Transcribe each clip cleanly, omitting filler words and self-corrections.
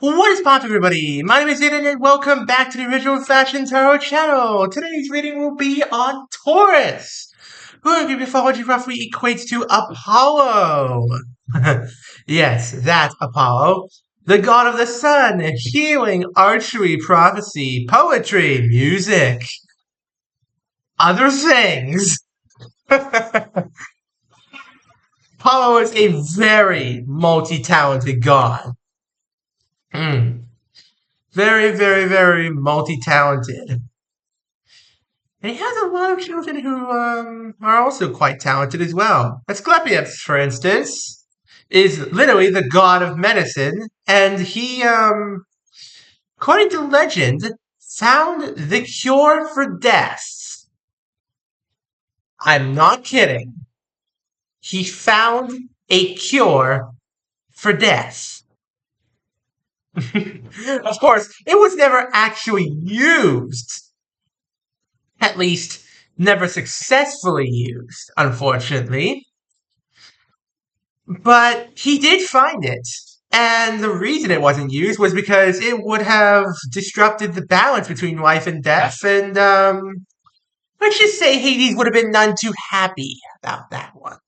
What is poppin', everybody? My name is Aiden, and welcome back to the Original Fashion Tarot channel. Today's reading will be on Taurus, who mythology roughly equates to Apollo. Yes, that Apollo, the god of the sun, healing, archery, prophecy, poetry, music, other things. Apollo is a very multi-talented god. Mm. Very, very, very multi-talented. And he has a lot of children who are also quite talented as well. Asclepius, for instance, is literally the god of medicine, and he, according to legend, found the cure for death. I'm not kidding. He found a cure for death. Of course, it was never actually used. At least, never successfully used, unfortunately. But he did find it. And the reason it wasn't used was because it would have disrupted the balance between life and death. And, let's just say Hades would have been none too happy about that one.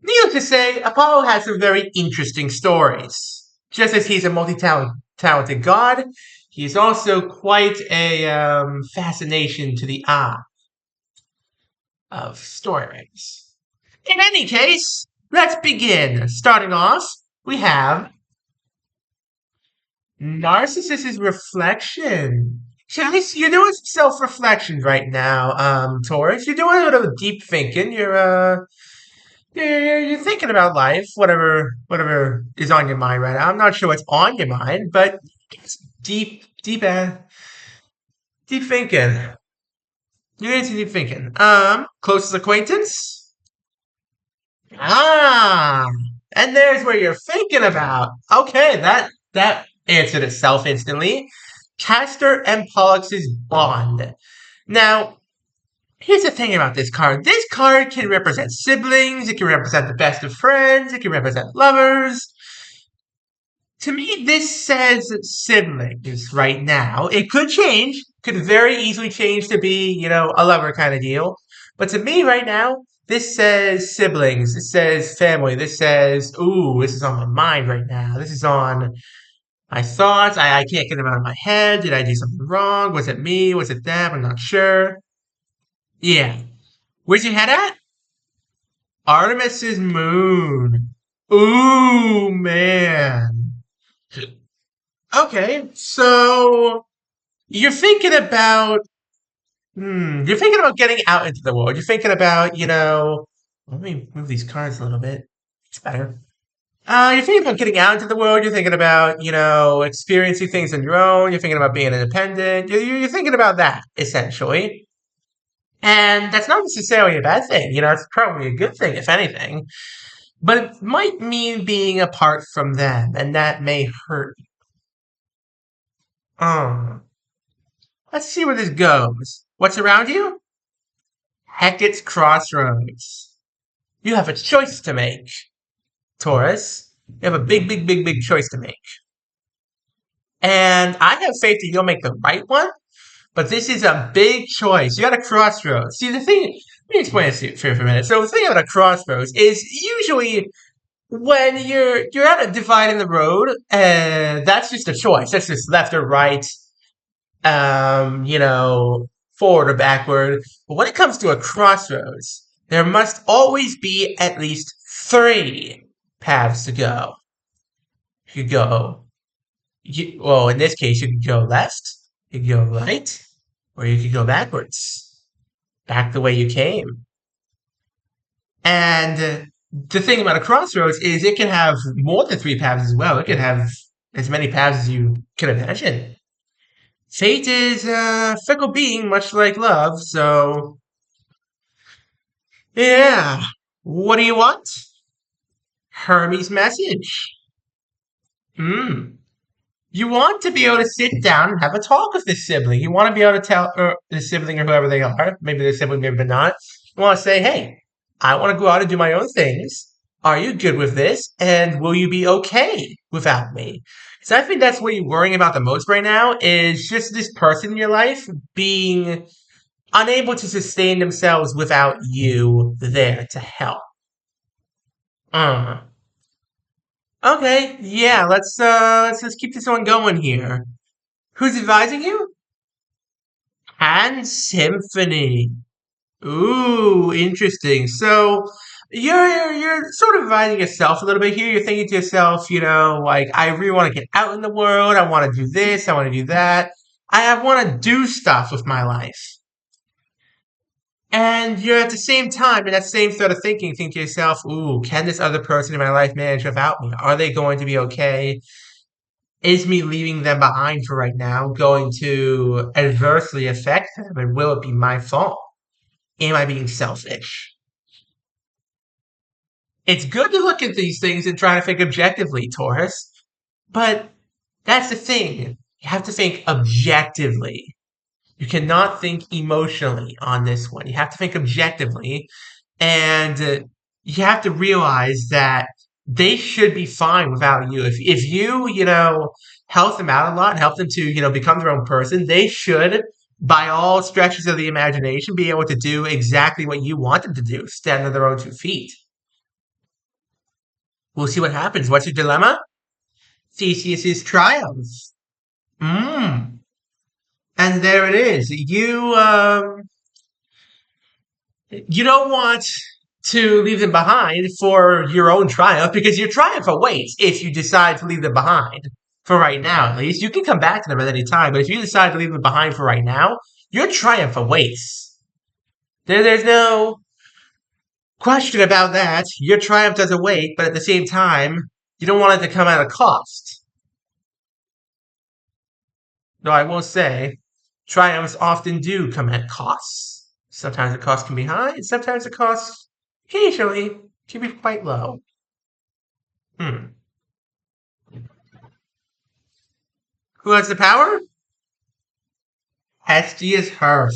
Needless to say, Apollo has some very interesting stories. Just as he's a multi-talented god, he's also quite a fascination to the eye of story writers. In any case, let's begin. Starting off, we have Narcissist's reflection. You're doing self-reflections right now, Taurus. You're doing a little deep thinking. You're thinking about life, whatever is on your mind right now. I'm not sure what's on your mind, but it's deep thinking. You're into deep thinking. Closest acquaintance? Ah, and there's where you're thinking about. Okay, that answered itself instantly. Castor and Pollux' bond. Now, here's the thing about this card. This card can represent siblings, it can represent the best of friends, it can represent lovers. To me, this says siblings right now. It could change, could very easily change to be, a lover kind of deal. But to me right now, this says siblings, this says family, this says, ooh, this is on my mind right now. This is on my thoughts. I can't get them out of my head. Did I do something wrong? Was it me? Was it them? I'm not sure. Yeah. Where's your head at? Artemis's moon. Ooh, man. Okay, so you're thinking about getting out into the world. You're thinking about, let me move these cards a little bit. It's better. You're thinking about getting out into the world. You're thinking about, experiencing things on your own. You're thinking about being independent. You're thinking about that, essentially. And that's not necessarily a bad thing. It's probably a good thing, if anything. But it might mean being apart from them, and that may hurt you. Let's see where this goes. What's around you? Hecate's crossroads. You have a choice to make, Taurus. You have a big choice to make. And I have faith that you'll make the right one, but this is a big choice. You got a crossroads. See, let me explain this for a minute. So the thing about a crossroads is usually when you're at a divide in the road, that's just a choice. That's just left or right, forward or backward. But when it comes to a crossroads, there must always be at least 3 paths to go. You could go, in this case, you could go left, you could go right, or you could go backwards. Back the way you came. And the thing about a crossroads is it can have more than 3 paths as well. It can have as many paths as you can imagine. Fate is a fickle being, much like love, so yeah. What do you want? Hermes' message. You want to be able to sit down and have a talk with this sibling. You want to be able to tell the sibling or whoever they are, maybe the sibling, maybe not. You want to say, hey, I want to go out and do my own things. Are you good with this? And will you be okay without me? Because I think that's what you're worrying about the most right now is just this person in your life being unable to sustain themselves without you there to help. Uh, okay, yeah, let's keep this one going here. Who's advising you? And Symphony. Ooh, interesting. So you're sort of advising yourself a little bit here. You're thinking to yourself, like I really want to get out in the world. I want to do this. I want to do that. I want to do stuff with my life. And you're at the same time, in that same sort of thinking, think to yourself, ooh, can this other person in my life manage without me? Are they going to be okay? Is me leaving them behind for right now going to adversely affect them? And will it be my fault? Am I being selfish? It's good to look at these things and try to think objectively, Taurus. But that's the thing. You have to think objectively. You cannot think emotionally on this one. You have to think objectively. And you have to realize that they should be fine without you. If you, help them out a lot and help them to, become their own person, they should, by all stretches of the imagination, be able to do exactly what you want them to do, stand on their own 2 feet. We'll see what happens. What's your dilemma? Theseus's triumph. Mm. And there it is. You don't want to leave them behind for your own triumph because your triumph awaits if you decide to leave them behind. For right now, at least. You can come back to them at any time, but if you decide to leave them behind for right now, your triumph awaits. There's no question about that. Your triumph does await, but at the same time, you don't want it to come at a cost. Though I will say, triumphs often do come at costs. Sometimes the cost can be high, and sometimes the cost, occasionally, can be quite low. Hmm. Who has the power? Hestia's Hearth.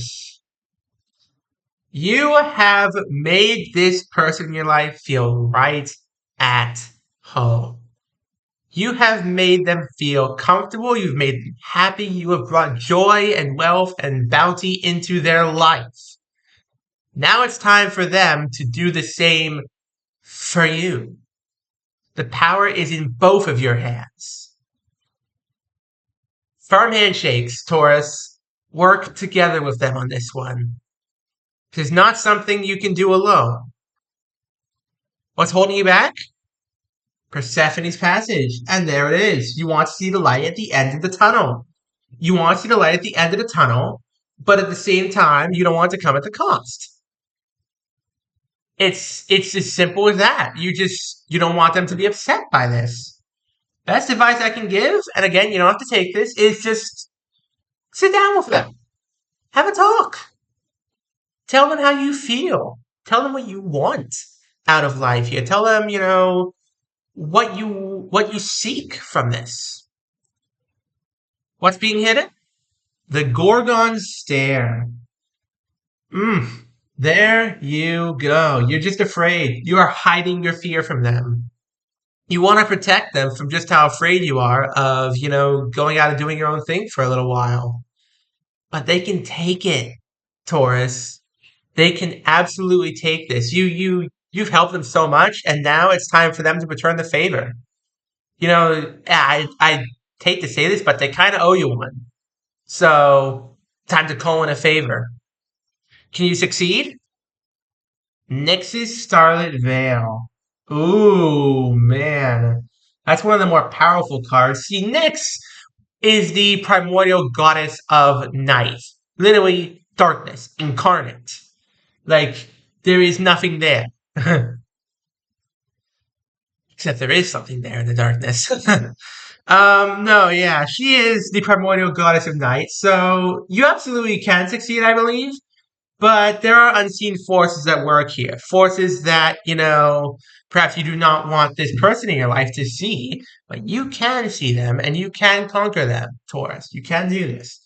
You have made this person in your life feel right at home. You have made them feel comfortable. You've made them happy. You have brought joy and wealth and bounty into their life. Now it's time for them to do the same for you. The power is in both of your hands. Firm handshakes, Taurus. Work together with them on this one. It's not something you can do alone. What's holding you back? Persephone's passage. And there it is. You want to see the light at the end of the tunnel. You want to see the light at the end of the tunnel, but at the same time, you don't want it to come at the cost. It's as simple as that. You don't want them to be upset by this. Best advice I can give, and again, you don't have to take this, is just sit down with them. Have a talk. Tell them how you feel. Tell them what you want out of life here. Tell them, what you seek from this. What's being hidden? The Gorgon Stare. There you go. You're just afraid. You are hiding your fear from them. You want to protect them from just how afraid you are of, going out and doing your own thing for a little while. But they can take it, Taurus. They can absolutely take this. You've helped them so much, and now it's time for them to return the favor. I hate to say this, but they kind of owe you one. So, time to call in a favor. Can you succeed? Nyx's Starlit Veil. Ooh, man. That's one of the more powerful cards. See, Nyx is the primordial goddess of night. Literally, darkness, incarnate. Like, there is nothing there. Except there is something there in the darkness. No, yeah, she is the primordial goddess of night, so you absolutely can succeed, I believe. But there are unseen forces at work here. Forces that, perhaps you do not want this person in your life to see, but you can see them and you can conquer them, Taurus. You can do this.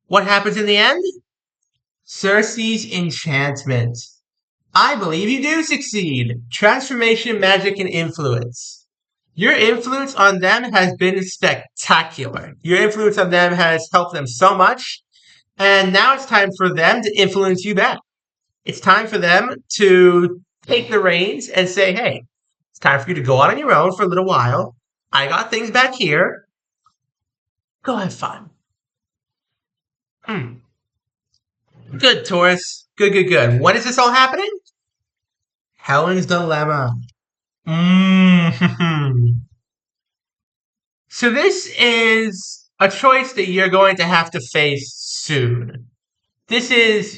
What happens in the end? Circe's enchantment. I believe you do succeed. Transformation, magic, and influence. Your influence on them has been spectacular. Your influence on them has helped them so much. And now it's time for them to influence you back. It's time for them to take the reins and say, hey, it's time for you to go out on your own for a little while. I got things back here. Go have fun. Hmm. Good, Taurus. Good, good, good. When is this all happening? Helen's Dilemma. Mm. So this is a choice that you're going to have to face soon. This is,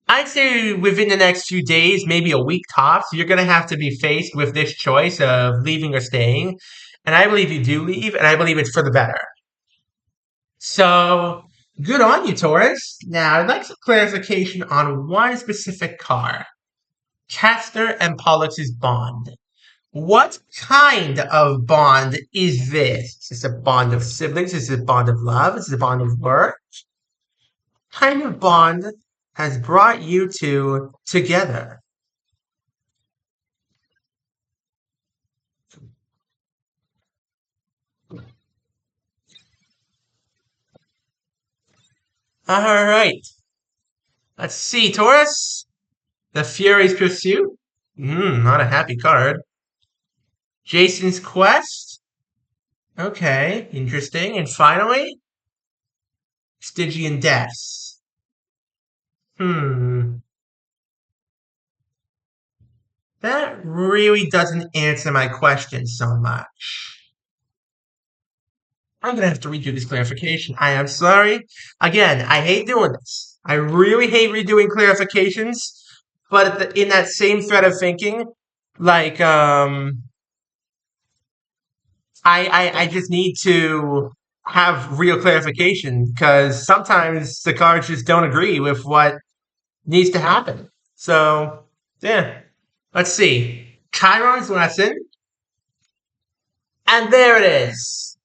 I'd say within the next few days, maybe a week tops, you're going to have to be faced with this choice of leaving or staying. And I believe you do leave, and I believe it's for the better. So, good on you, Taurus. Now, I'd like some clarification on one specific card. Castor and Pollux's bond. What kind of bond is this? Is this a bond of siblings? Is this a bond of love? Is this a bond of work? What kind of bond has brought you two together? All right. Let's see, Taurus. The Fury's Pursuit. Not a happy card. Jason's Quest. Okay, interesting. And finally, Stygian Deaths. Hmm. That really doesn't answer my question so much. I'm gonna have to redo this clarification. I am sorry. Again, I hate doing this. I really hate redoing clarifications, but in that same thread of thinking, like, I just need to have real clarification because sometimes the cards just don't agree with what needs to happen. So, yeah. Let's see. Chiron's lesson. And there it is.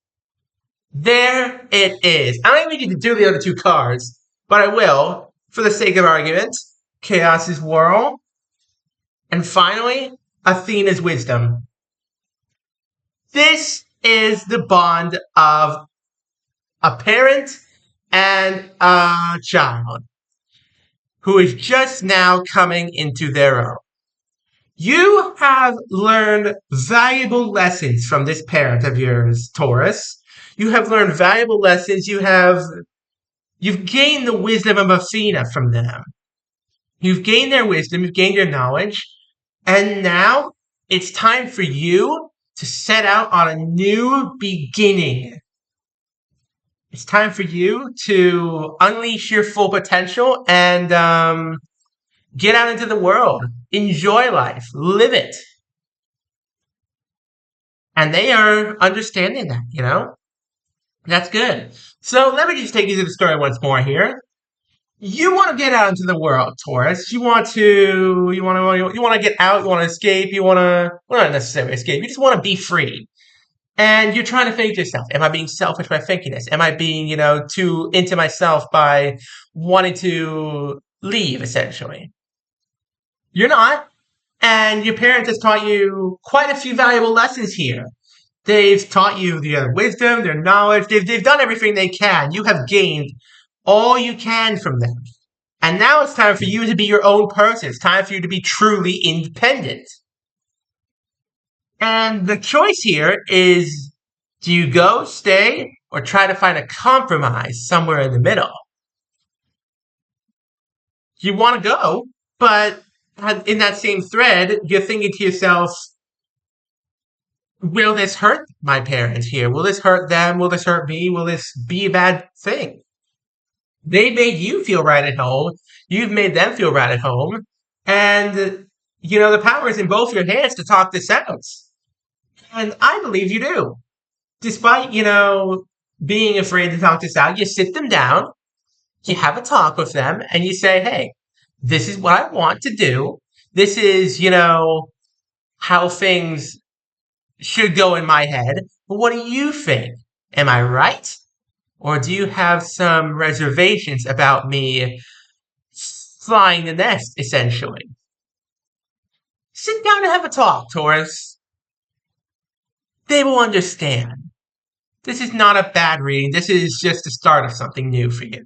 There it is. I don't even need to do the other two cards, but I will, for the sake of argument. Chaos's Whirl. And finally, Athena's Wisdom. This is the bond of a parent and a child who is just now coming into their own. You have learned valuable lessons from this parent of yours, Taurus. You have learned valuable lessons. You've gained the wisdom of Athena from them. You've gained their wisdom, you've gained your knowledge, and now it's time for you to set out on a new beginning. It's time for you to unleash your full potential and get out into the world. Enjoy life. Live it. And they are understanding that. That's good. So let me just take you through the story once more here. You want to get out into the world, Taurus. You want to get out. You want to escape. Well, not necessarily escape. You just want to be free. And you're trying to think to yourself, am I being selfish by thinking this? Am I being, too into myself by wanting to leave, essentially? You're not. And your parents has taught you quite a few valuable lessons here. They've taught you their wisdom, their knowledge. They've done everything they can. You have gained all you can from them. And now it's time for you to be your own person. It's time for you to be truly independent. And the choice here is, do you go, stay, or try to find a compromise somewhere in the middle? You want to go, but in that same thread, you're thinking to yourself, will this hurt my parents here? Will this hurt them? Will this hurt me? Will this be a bad thing? They made you feel right at home. You've made them feel right at home. And, the power is in both your hands to talk this out. And I believe you do. Despite, being afraid to talk this out, you sit them down, you have a talk with them, and you say, hey, this is what I want to do. This is, how things should go in my head. But what do you think? Am I right? Or do you have some reservations about me flying the nest, essentially. Sit down and have a talk, Taurus. They will understand. This is not a bad reading. This is just the start of something new for you.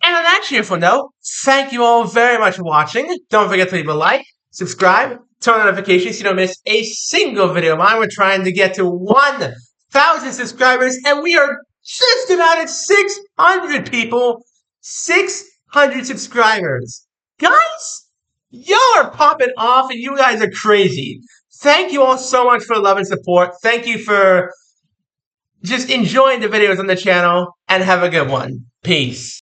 And on that cheerful note, thank you all very much for watching. Don't forget to leave a like, subscribe, turn on notifications so you don't miss a single video of mine. We're trying to get to 1,000 subscribers, and we are just about at 600 people. 600 subscribers. Guys, y'all are popping off, and you guys are crazy. Thank you all so much for the love and support. Thank you for just enjoying the videos on the channel, and have a good one. Peace.